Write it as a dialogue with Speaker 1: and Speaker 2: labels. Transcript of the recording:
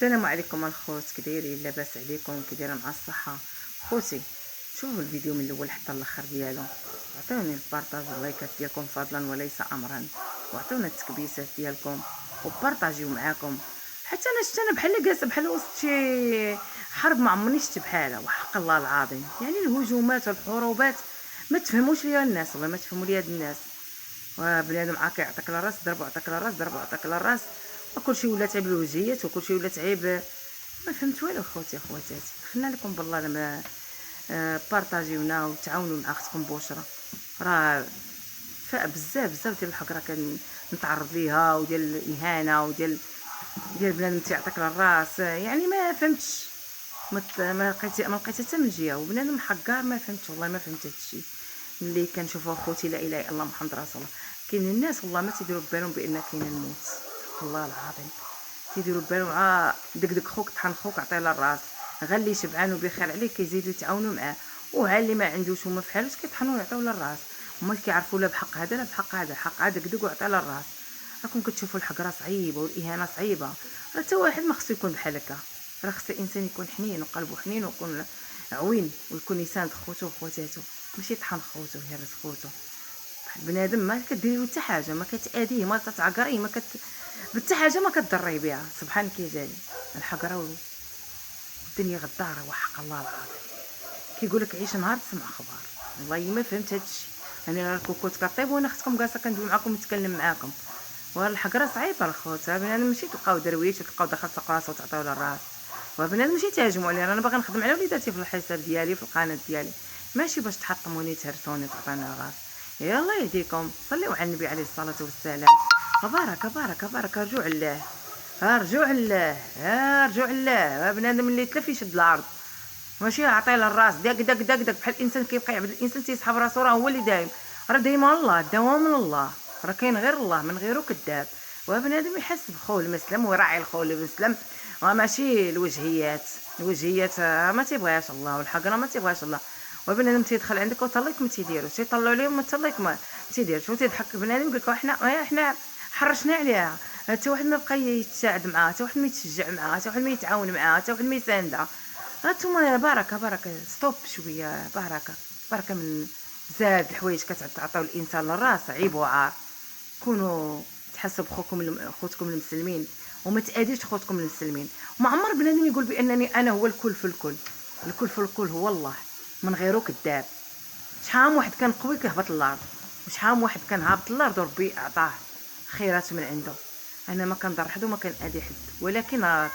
Speaker 1: السلام عليكم الخوت، كدايرين؟ لاباس عليكم؟ كدايره مع الصحه؟ خوتي شوفوا الفيديو من الاول حتى الاخر ديالو، عطيوني البارطاج واللايكات ديالكم فضلا وليس امرا، وعطيونا التكبيسات ديالكم وبارطاجيو معاكم. حتى انا بحال جالسه بحال وسط شي حرب ما عمرني شفت بحالها، وحق الله العظيم. يعني الهجومات والحروبات ما تفهموش ليا الناس، والله ما تفهموا ليا الناس. وبنادم عاك يعطيك للراس ضربو، عطاك للراس ضربو، عطاك للراس، وكلشي ولات عيب الوجهيات، وكلشي ولات عيب. ما فهمت والو خوتي خواتاتي. خلنا لكم بالله لما بارطاجيونا وتعاونوا مع اختكم بشرى. راه بزاف بزاف ديال الحقره كنتعرض ليها، وديال الاهانه، ديال بنادم تيعطيك للراس. يعني ما فهمتش، ما لقيت حتى من جهه. وبنادم حقار ما فهمتش، والله ما فهمت هادشي. ملي كنشوفوا خوتي لا اله الا الله محمد رسول الله، كاين الناس والله ما تيديروا بالهم بان كاين الموت. الله العظيم تيديروا بالهم دك خوك طحن خوك عطيه للراس، غير اللي شبعان وبخير عليه كيزيدوا يتعاونوا معاه، وها اللي ما عندوش وما فحالوش كيطحنوا ويعطيو للراس. هما كيعرفوا لا بحق هذا لا بحق هذا، حق هذا دك وعطيه للراس. راكم كتشوفوا الحقره صعيبه والاهانه صعيبه. راه حتى واحد ما خصو يكون بحال هكا. راه خص الانسان يكون حنين وقلبه حنين ويكون عوين ويكون يساند خوتو وخواتاتو، ماشي يطحن خوتو ويهرس خوتو. بنادم ما كديري حتى حاجه، ما كتاذيه، ما تتعقريه، ما حتى حاجه ما كتضريه بها. سبحانك يا جليل. الحقره والدنيا غداره، وحق الله العظيم. كيقول لك عيش نهار تسمع خبار. والله ما فهمت هادشي. انا الكوكوت كطيب وانا اختكم جالسه كندوي معاكم ونتكلم معاكم. والحقره صعيبه الخوت. بنادم ماشي تلقاو درويش وتلقاو داخل سوق راسو وتعطيو للراس. وبنادم ماشي تهاجموا عليه. انا باغا نخدم على وليداتي في الحساب ديالي في القناه ديالي، ماشي باش تحطموني تهرسوني تعطوني الراس. يلا يهديكم. صليوا على النبي عليه الصلاه والسلام. بارك بارك بارك. رجوع الله، رجوع الله، رجوع الله. بنادم اللي تلف يشد الارض، ماشي عطيه للراس داك داك داك داك. بحال الانسان كيبقى يعبد الانسان تيسحب راسو، راه هو اللي دايم. راه دايما الله، الدوام من الله. راه كاين غير الله، من غيره كذاب. وبنادم يحس بخوه المسلم ويراعي الخو المسلم، وماشي الوجهيات. الوجهيات ما تيبغيهاش الله، والحق راه ما تيبغيهاش الله. وبنادم تيدخل عندك وطليك ما تيديروش، تيطلعوا عليهم وطليك ما تيديرش، وتضحك بنادم يقول لك حنا حرشنا عليها. حتى واحد ما بقى يتساعد معاه، حتى واحد ما يتشجع معاه، حتى واحد ما يتعاون معاه، حتى واحد ما يساندها. هانتوما بركه بركه. ستوب شويه. بركه بركه من بزاف الحوايج كتعطيو الانسان للراس. عيب وعار. كونوا تحسوا بخوكم خوتكم المسلمين، وما تاذيوش خوتكم المسلمين. ما عمر بنادم يقول بانني انا هو الكل في الكل. الكل في الكل هو الله، من غيره كذاب. شحال واحد كان قوي كيهبط للارض، وشحال واحد كان هابط للارض وربي عطاه خيرات من عنده. انا ما كنضر حد وما كنأذي حد، ولكن